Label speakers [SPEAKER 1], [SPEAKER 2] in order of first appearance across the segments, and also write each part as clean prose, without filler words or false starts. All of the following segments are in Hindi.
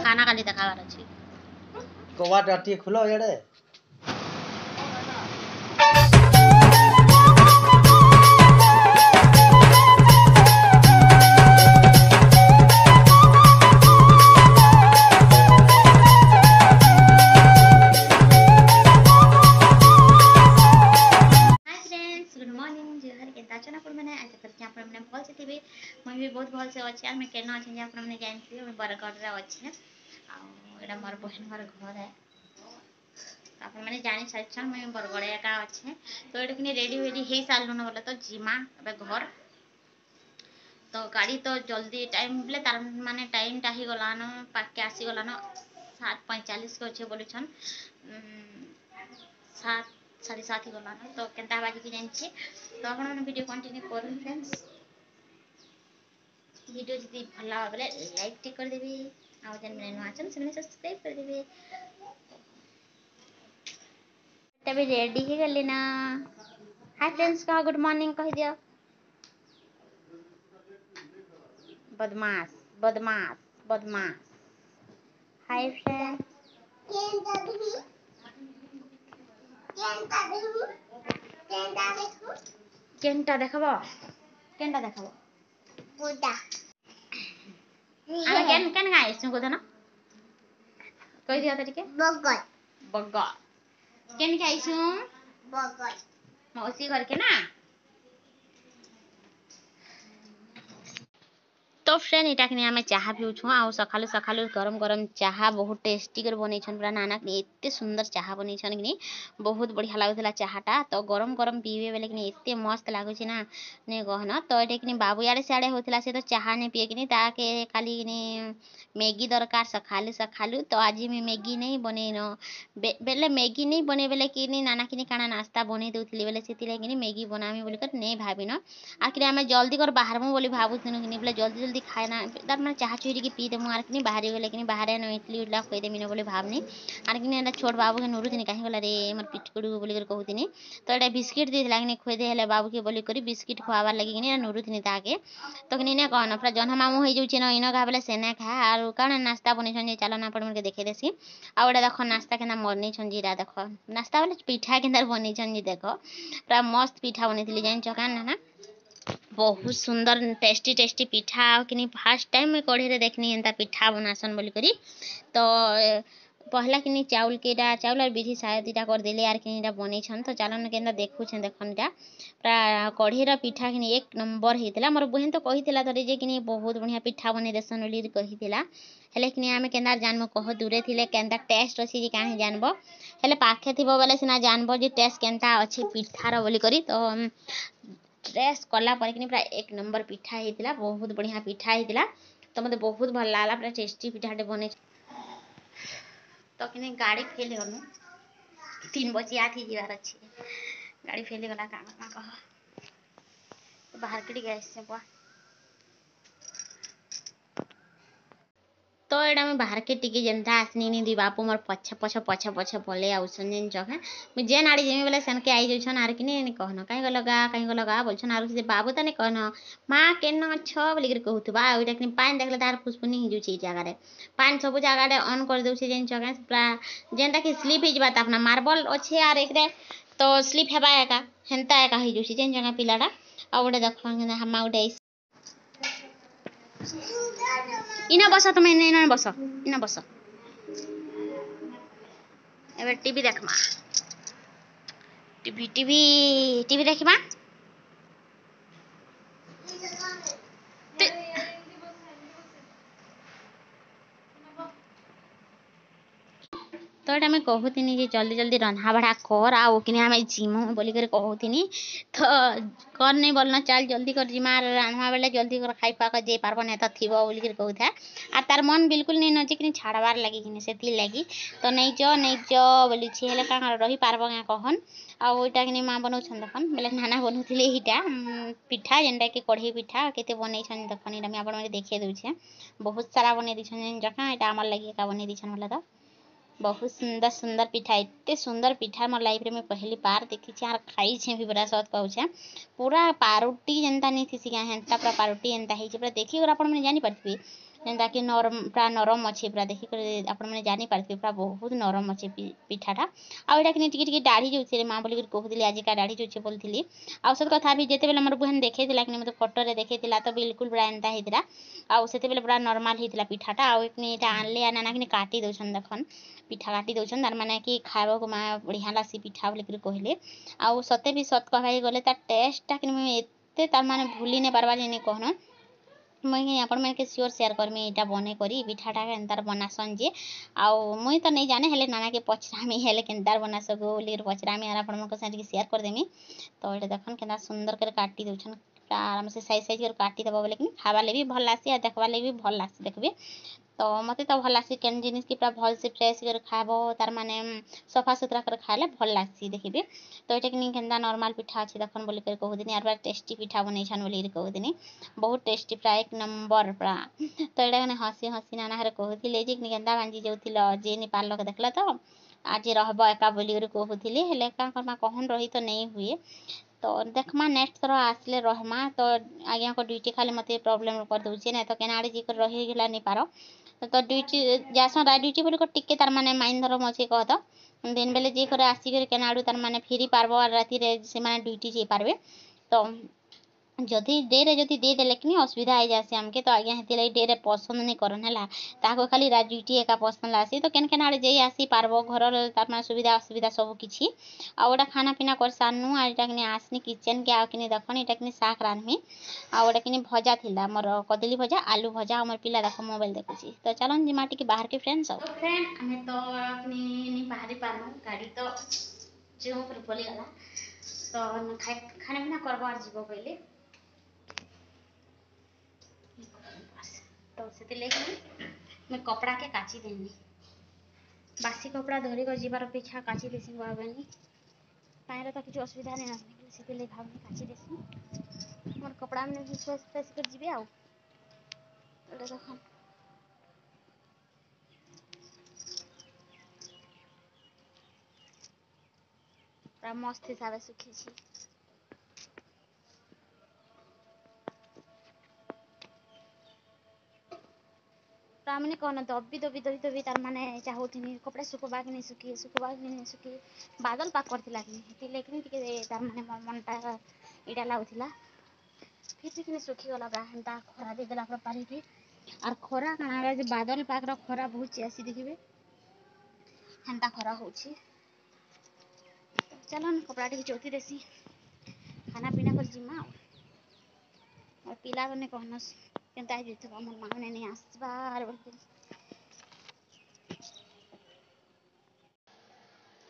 [SPEAKER 1] खाना खाली देखाबार अछि
[SPEAKER 2] कवाट आटी खुलो याडे
[SPEAKER 1] भल से थे मुझे भी बहुत भल से अच्छे आम के आपने जानते हैं बरगढ़ अच्छे आटा मोर बहन घर घर है मैंने जानी सारी मुझे बरगढ़ एका अच्छे तो ये कि रेडी वेडी हो सारूँ बोले तो जीमा घर तो गाड़ी तो जल्दी टाइम बोले तार माने टाइम टा ही गलान पाके आसीगलान 7:45 के अच्छे बोली 7:30 ही गलान तो केन्ता बाजिकी जानी तो आप वीडियो कंटिन्यू करूँ फ्रेंड्स वीडियो जी भल लगा लाइक टे करदेवी आउ जेन मैंने नुआ से सब्सक्राइब करदेवी भी रेडी ही गली ना हाय फ्रेंड्स कह गुड मॉर्निंग कह दियो बदमाश बदमाश बदमाश हाय फ्रेंड केनटा देखबो बुदा आमे केन गाइस को देना कह दिया तरीके बगल बगल केन खाइसु बगल मौसी घर के ना तो फ्रेंड इटा कि आम चाह पीऊँ आ सकालू सकालू गरम गरम चाह बहुत टेस्टी कर बन पूरा नाना एत सुंदर चाह बन कि बहुत बढ़िया लगुला चाहटा तो गरम गरम पीबे बेले कि एत मस्त लगुच ना नहीं कहन तो ये कि बाबू आड़े सियाड़े होता से तो चाह नहीं पिए कि ताके खाली मैगी दरकार सकालू सकालू तो आज मैं मैगी नहीं बनईन बेले मैगी नहीं बने बेले कि नाना कि काना नास्ता बनई दूसरी बेले से मैगी बनामी बोलिक नहीं भाविन आखिर आम जल्दी कर बाहर बोली भावुन कि बोले जल्दी जल्दी खाना तार मैं चाह चुरी की पी देमु आर कि बाहर गले कि बाहर इडली उडला खुई देमी बोली भावनी आर कि छोट बाबू के नुरुनी कहीं गला रे मोर पिटकुड़ू बोलिक कहूनी तो ये बिस्किट देला कि खुई दे बाबू के बोलिक बिस्किट खुआबार लगे कि नुरुनी ताके तो कि कहन पूरा जन्ह मामू हो जाऊे न इन कहा बोले सेना खा आर कौन नास्ता बनई चल ना पड़े देखे देसी आ गए देख नास्ता के बनई जीरा देख नास्ता बोले पिठा के बनई देख पूरा मस्त पिठा बनई जान चकान ना बहुत सुंदर टेस्टी टेस्टी पिठा कि फास्ट टाइम में कढ़ी देखनी एंता पिठा बनासन बोली करी तो पहला कि चाउल के चाउल और विधि शायद इटा करदेले यार कि बनई तो चलन के देखुन देखन इटा पूरा कढ़ीर पिठा कि एक नंबर होता मोर बहन तो कही थी जे कि बहुत बढ़िया पिठा बनई देसन बोली कही हेले कि आम के जानबो कह दूरे थे केन्ता टेस्ट अच्छी कहीं जानब हेले पाखे थी बोले सीना जानब जे टेस्ट केन्ता अच्छी पिठार बोली करी तो टेस्ट कला कि पूरा एक नंबर पिठा होता बहुत बढ़िया पिठा होता तो मत बहुत भल लगा पूरा टेस्टी पिठाटे बन तो कि गाड़ी फेल गलु 3 बजे आथी जीवार अच्छे गाड़ी फेल गला काम कह बाहर के गैस बुआ तो यहाँ मैं बाहर के टिके जनता आसनी नहीं दी बापू मोर पछे पछे पछे पछे पले आउसन जेन जगह मुझे जेन आड़ी जेमी बोले सेन के आई जाउछन आर कि नहीं कहन कहीं गलगा बोलछन आर से बाबू तने कहन माँ केन अच्छ बोलिक कहूथबा ओइटा कि पानी देखले तार फुसफुनी हो जाउछे जगह रे पानी सब जगह रे ऑन कर दउछे जेन जगह पूरा जेनटा कि स्लिप हो जाता अपना मार्बल अच्छे आर एकरे तो स्लिप हेबा एका हेंता एका हो जाउछे जेन जगह पिलाटा आ ओडे देखन हम ओडे इना बस तुम इन बस इन बस एबे टीवी देखमा टीवी टीवी टीवी देखमा तो ये कहूनी कि जल्दी जल्दी रंधा बढ़ा कर आओ कि आम जिमु बोलिक कहूनी तो कर नहीं बोलना चल जल्दी कर जिमा रांधवा बेले जल्दी कर खाई पाक जे पार्ब नहीं तो थी बोलिक कहूथा आ तार मन बिल्कुल नहीं नचे कि छाड़बार लगे कि से लगी तो नहीं जो बोली हेल्ले क्या रही पार्ब क्या कहन आईटा कि माँ बनाऊन देखन बोले नाना बनौले यहाँ पिठा जेनटा कि कढ़ई पिठा केते बनई देखन यहाँ आप देखे दूचे बहुत सारा बनई दीछन जगह यहाँ आमर लगे क्या बनई दीछन बोले तो बहुत सुंदर सुंदर पिठा एते सुंदर पिठा मोर लाइफ रे मैं पहली बार देखी आर खाई छे भी बड़ा सत कहूँ पूरा पारुटी जेनता नहीं थी क्या हेन्ता पूरा पारुटी एंता है पूरा देखी और आपण मैंने जानी पारथि जेनता कि नरम पूरा नरम अच्छे पूरा देखी कर आपण मैंने जानी पारथि पूरा बहुत नरम अच्छे पिठाटा आ एटा कि टिके टिके दाढ़ी जोछे रे मां बोली कर कहूली आज का दाढ़ी जोछे बोलथिली आ सत कथा भी जेते बेले मोर बहन देखेथिला कि मते फोटो रे देखेथिला तो बिल्कुल पूरा एंता हेतिला आ सेते बेले पूरा नॉर्मल हेतिला पिठाटा आ एकनी एटा आनले नाना कि काटी दोछन देखन पिठा काटी दौन तार मैंने कि खाइबा को माँ बढ़िया लासी पिठा बोलिक कहले आउ सते भी सत कहवाई गले तार टेस्टा कि मुझे एते तार माने भूली नहीं पारबा जे कहन मुई आपण मैंने सियोर शेयर करमी यहाँ बने करी पिठाटा केन्तार बनासन जे आउ मुई तो नहीं जाने हेले नाना के पचरामी हेले केन्तार बना सकू बोली पचरामी और आपण मन साथ शेयर करदेमी तो ये देखन केन्ता सुंदर कर काटी दौन आराम से साइज साइज कर काटी देव बोले कि खावा ले भी भल लासी देखवा ले भी भल लासी देखबे तो मत तो भल लासी केन जिनिस की पूरा भल से फ्रेश कर खाब तार माने सफा सुतरा कर खाले भल लासी देखबे तो ये कि केन्ता नॉर्मल पिठा अच्छी देखन बोली कर कहूदिनी और टेस्टी पिठा बनई छन बोली कहूदिनी बहुत टेस्टी प्राय एक नंबर पूरा तो ये हसी हसी नाना हर कहूले जे केन्ता भांजी जाऊल जे नेपाल लोक देखला तो आज रहब एका बोली कहूली हेले का करमा कहन रही तो नहीं हुए तो देखमा नेक्स्ट थर आसले रहमा तो आज्ञा को ड्यूटी खाली मत प्रॉब्लम कर दूचे ना तो केना जी कर रही गला नहीं पार तो ड्यूटी जासन रा ड्यूटी बोली टिके तार माने माइन धरम अच्छे कह तो दिन बेले जी कर आसिक केना तार माने फेरी पारब और राति से ड्यूटी जाई पारबे तो जदि डेरे जदि दे देले कि असुविधा आई जासी आमके तो आज्ञा हेती डेरे पसंद नहीं करन है ताको खाली ड्यूटी एका पसंद लासी तो केन आड़े जाई आसी पारबो घर तार माने सुविधा असुविधा सब किछि आउटा खाना पीना कर सारनु आटा कि आसनी किचन के आ कि देखनी एटा कि शाक रान्धमी आउटा कि भजा थिला मोर कदली भजा आलू भजा मोर पिला देख मोबाइल देखुची तो चलन जिमा टिके बाहर के फ्रेंड्स तो फ्रेंड हमें तो नहीं बाहर पारनु गाड़ी तो जो पर बोली गला तो खाना पीना करबो आज जीवो पहले तो से मैं कपड़ा के काची देनी बासी कपड़ा धरी कर जीवार अपेक्षा काची देसी भावेनी पाए तो किसी असुविधा नहीं आसने से भावनी काची देसी मोर कपड़ा में फ्रेश फ्रेश कर जीवे आउ देखो पूरा मस्त हिसाब से सुखी मैंने कहना दबी दबी दबी दबी तार माने चाहूनी कपड़ा सुखवा कि नहीं सुखी बादल पाक करथिला कि लेकिन तार माने मनटा इटा लागुला फिर भी सुखी गला हेन्ता खरा देदेला पारी थी और खरा काना बादल पाक खरा बहुत आसी देखिए हेन्ता खरा हो चलो कपड़ा टी चौथी देसी खाना पीना कर जिमा और पिला मैंने कहना केन्ता मोर माँ मैंने नहीं आसबार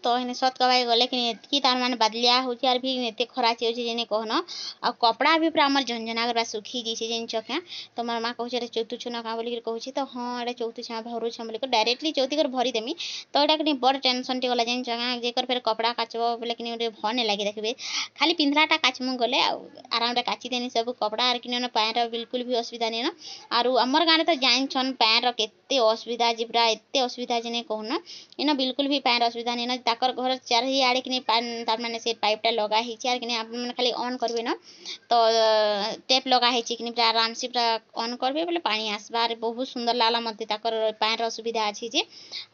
[SPEAKER 1] तो इन सत कबाई गले कि तार माने बदलिया होची आर भी एते खरा चे होची जेने कहन आ कपड़ा भी पूरा हमर झंझना कर सुखी जी जेन चके तो मोर मां कहू रे चौथु छुना का बोली कहू तो हां एटा चौथु छुना भरू छ बोली डायरेक्टली चौथी कर भरी देमी तो एटा कि बड़ टेंशन टे गला जेन चके जेकर फिर कपड़ा काचबो बोले कि ओटे भन नहीं लागे देखबे खाली पिंधराटा काचमु गले आ आराम रे काची देनी सब कपड़ा आर कि पैर बिल्कुल भी असुविधा नहीं न आरो हमर गाने तो जाइन छन पैर केते असुविधा जिब्रा एते असुविधा जेने कहन इन बिल्कुल भी पैर असुविधा नहीं न ताकर घर चारि आड़े कि तार माने से पाइपटा लगा है चार कि आप खाली ऑन करबे न तो टेप लगा है कि पूरा आराम से पूरा ऑन करबे बोले पानी आसबार बहुत सुंदर लागला मते ताकर पैर असुविधा अछि जे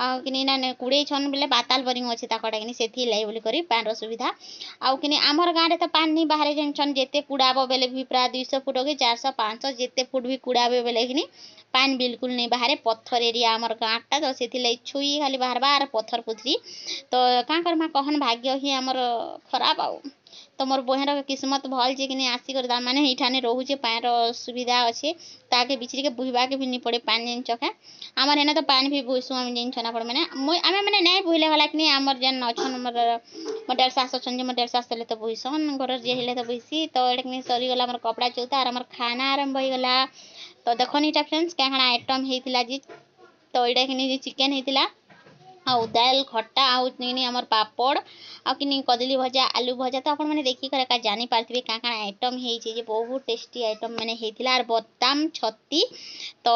[SPEAKER 1] आ कि ना कुड़े छन बोले बाताल बोरिंग अछि ताकटा कि सेथि लाई बोली करी पैर असुविधा आ कि आमर गाँव रे तो पानी बाहर जेन छन जेते कुड़ाबो बेले भी प्राय 200 फुट के 400 500 जेते फुट भी कुड़ाबे बेले कि पानी बिल्कुल नहीं बाहर पत्थर एरिया आमर गाँटा तो से छुई खाली बाहर बाहर पत्थर पुथरी तो क्या करमा कहन भाग्य ही आमर खराब आउ तो मोर बहन किस्मत भल जे कि आसिक माने ईठाने रोचे पाएर सुविधा अच्छे ताके बिचरी के बुहवा के भी नहीं पड़े पानी जेन चके आमर हेना तो पानी भी बुहसु आम जेन छना पड़ मैंने आम मैंने नहीं बुहले गला कि आमर जेन अच्छन मोर डेढ़ सास अच्छन मोर डेढ़ सास तो बुहसन घर जे हेले तो बुहसी तो ये सरीगला मोर कपड़ा चौथा और खाना आरंभ हो गला तो देखनी फ्रेंड्स क्या आइटम होता जी तो ये कि चिकेन होता आउ दाल खट्टा आउ आमर पापड़ आ कि कदली भजा आलू भजा तो आपने देखिक जानी पारे क्या आइटम है बहुत टेस्टी आइटम मैंने होता और बदाम छत्ती तो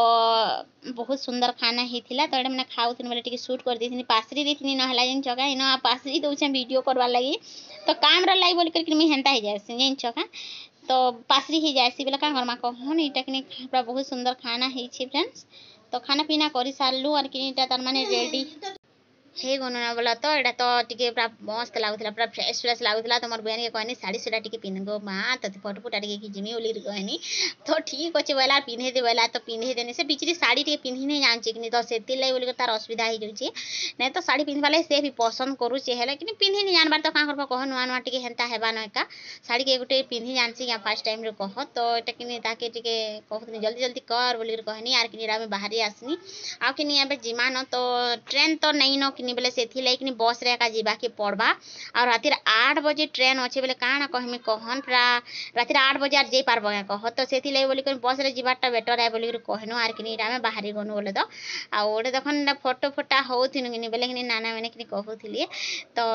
[SPEAKER 1] बहुत सुंदर खाना होता तो मैंने खाऊ बोले टी सुट कर दी पासरी दी ना जिन चका इन पासरी दौचे वीडियो करवार लगी तो काम रही बोल कर मुझे हेन्ता हो जाए जिन चका तो पासरी हो जाए बोले क्या करमा कहन इटा कि बहुत सुंदर खाना है फ्रेंड्स तो खाना पीना कर सारू और कि तार माने रेडी हे गणना बोला तो एटा तो टिके पूरा मस्त लागुला पूरा फ्रेश फ्रेश लागुला तो मोर बहन के कहनी साड़ी सुड़ा टिके पिन्हगो माँ तो फोटो फोटा टिके जिमी बोली कहनी तो ठीक अच्छे बोला पिन्हे दे बोला तो पिन्हे देने से बिचरी साड़ी टिके पिन्ही नहीं जानची कि तो से बोल तार असुविधा हो जाऊँगी नहीं तो साड़ी पिन्हवा से भी पसंद करुचे है कि पिन्ही नहीं जानबार तो क्या करब कह नुआ नुआ टिके हेन्ता हेबा नका साड़ी के गोटे पिन्ही जानसी क्या फास्ट टाइम रे कह तो एटा कि ताके टिके कहनी जल्दी जल्दी कर बोल कहनी आर कि बाहरी आसनी आ कि जिमा न तो ट्रेन तो नहीं न कि बोले से बस रे जीवा के पड़वा और रातिर 8 बजे ट्रेन अच्छे बोले काण कहमी कहन पूरा रातिर 8 बजे आर जे पारब कह तो से बोली बस रे जीवाटा बेटर है बोली कहनु आर कि बाहरी गनु बोले तो आउे देखन फोटो फोटा होथिन कि बोले कि नाना मैंने कि कहूली तो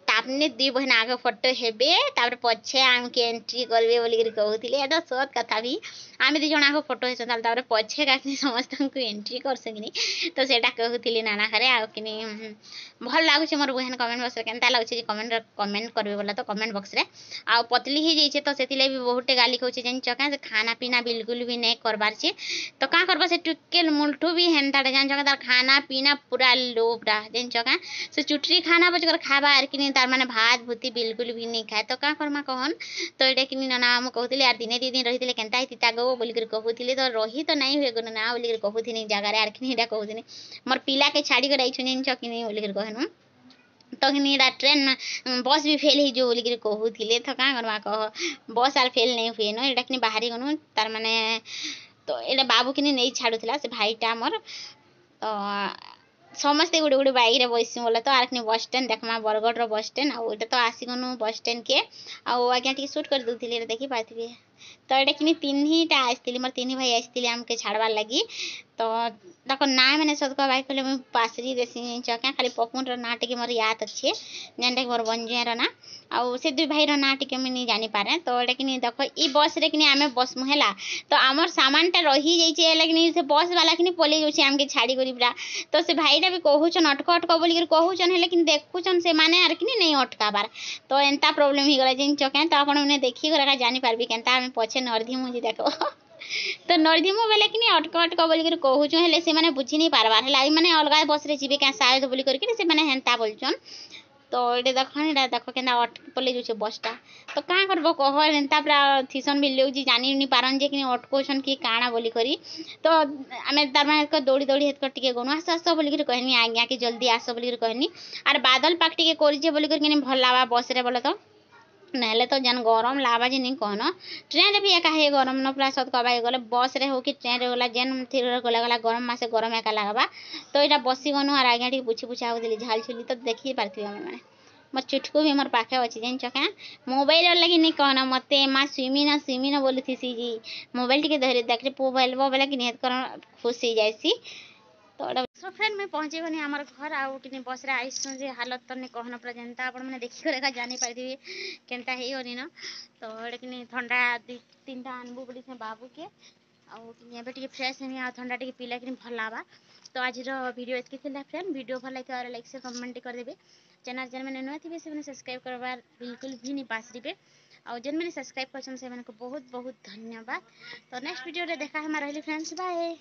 [SPEAKER 1] तापने दुई बहन आगे फोटो हेबे तापर पछे आमके एंट्री करबे बोली कहूली एटा सत कथा भी आम दी जन आगे फोटो हेसन पछे का समस्त को एंट्री करसनी तो सेटा कहूली नाना घरे आ कि भल लगुच मोर बहन कमेंट बक्स केन्ता लगुच कमेंट करबे बोला तो कमेंट बक्स रे आ पतली ही जाइए तो से भी बहुत गाली कहूँ जान चका खाना पीना बिल्कुल भी नहीं करबार छे तो क्या करबा से टुकेल मुल्ठू भी हेन्ता जान चका तार खाना पीना पूरा लोबरा जान चका से चुटरी खाना बचकर खाबा आर कि तार माने भात भूति बिल्कुल भी नहीं खाए तो क्या करमा कहन तो ये कि ना मुझे कहते यार दिने दी दिन रही केन्ता तीता गो बोल कहूली तो रही तो नहीं हुए गो ना बोल कहूनी जगार आर कि कहूनी मोर पिला के छाड़ी कर आई कि नहीं बोल कहनु तो ट्रेन बस भी फेल हो जो बोल कहूले तो क्या करवा कह बस आर फेल नहीं हुए न एटा कि बाहरी गनु तार माने तो ये बाबू कि नहीं छाड़ूला से भाईटा मोर तो समस्ते गोटे गोटे बैग बसू बोले तो are bus stand देखमा Bargarh bus stand आउ तो आसीगनु बस स्टैंड के आज्ञा टी सुट कर दूसरी देखी पारे तो ये कि तीन आसती मोर तीन भाई आसती आमके छाड़बार लगी तो देखो ना मैंने सद कह भाई कहले मुझे पासरी देसी क्या खाली पपुन ना टे मोर याद अच्छे जेनटा मोर बंजुआर ना आउ से दुई भाई ना टे मुझे नहीं जानी पारे तो ये कि देख ई बस रे कि आम बसमु है तो आमर सामानटा रही जाइए कि से बस वाला कि पलि जाऊे आमके छाड़ी कर पूरा तो से भाईटा भी कहून अटक अटक बोल कहून है कि देखुन से माने आर कि नहीं अटकाबार तो एंता प्रोब्लेम हो गला जिन चकें तो आप देखी कर जानीपारि केन्ता आम पछे नर्धी मुझे देख तो नर्धिमु बेले कि अटक अटक बोल कहूँ हेले से माने बुझी नहीं पारबार है मैंने अलग बस रे जी क्या शायद बोल करके से हेन्ता बोलचन तो ये देख के अटक पलि जाऊे बसटा तो क्या करब कह एंता पूरा थीसन भी लोग जानी नहीं पारन जे कि अटकाउन कि काଣା बोली करी तो आम तार माने दौड़ी दौड़ी हेत टे गनु आस आस बोल कहनी आज्ञा कि जल्दी आस बोल कहनी आर बादल पाक टे कर बोल भल लावा बस रे बोले तो नहले तो जन गरम लावा जे नहीं कहन ट्रेन रे भी एका है गरम न पूरा सत कबा गले बस रे हो कि ट्रेन रे गला जेन थी गला गला गरम मासे गरम एका लगवा तो यहाँ बसी गनु और आज्ञा टी पूछी पूछा देली झाल छुली तो देखी पार्थी मैंने मोर चुटकू भी मोर पाखे अच्छे जान चका मोबाइल लगी नहीं कहना मत माँ स्विमी न बोली थी जी मोबाइल टी धरी देख मोबाइल बोले कि निहत कर खुश हो जाएसी तो सो फ्रेंड मैं पहुँची गनी आमर घर आउ कि बस रे आईसु जे हालत तो नहीं कहना पूरा जनता आप मैंने देखिए जानी पारि केनता है होनी न तो ये कि ठंडा दुई तीन टा आनबू बोली बाबू के आबे टे फ्रेश है आ ठंडा टे पीला कि भल लावा तो आज वीडियो एतकी थिला फ्रेंड वीडियो भल लगे लाइक से कमेंट करदेवे चैनल जन मैंने नुआ थे से सब्सक्राइब करवार बिल्कुल भी नहीं पासरिबे और जन मैंने सब्सक्राइब कर से बहुत बहुत धन्यवाद तो नेक्स्ट वीडियो रे देखा है रही फ्रेंड्स बाय।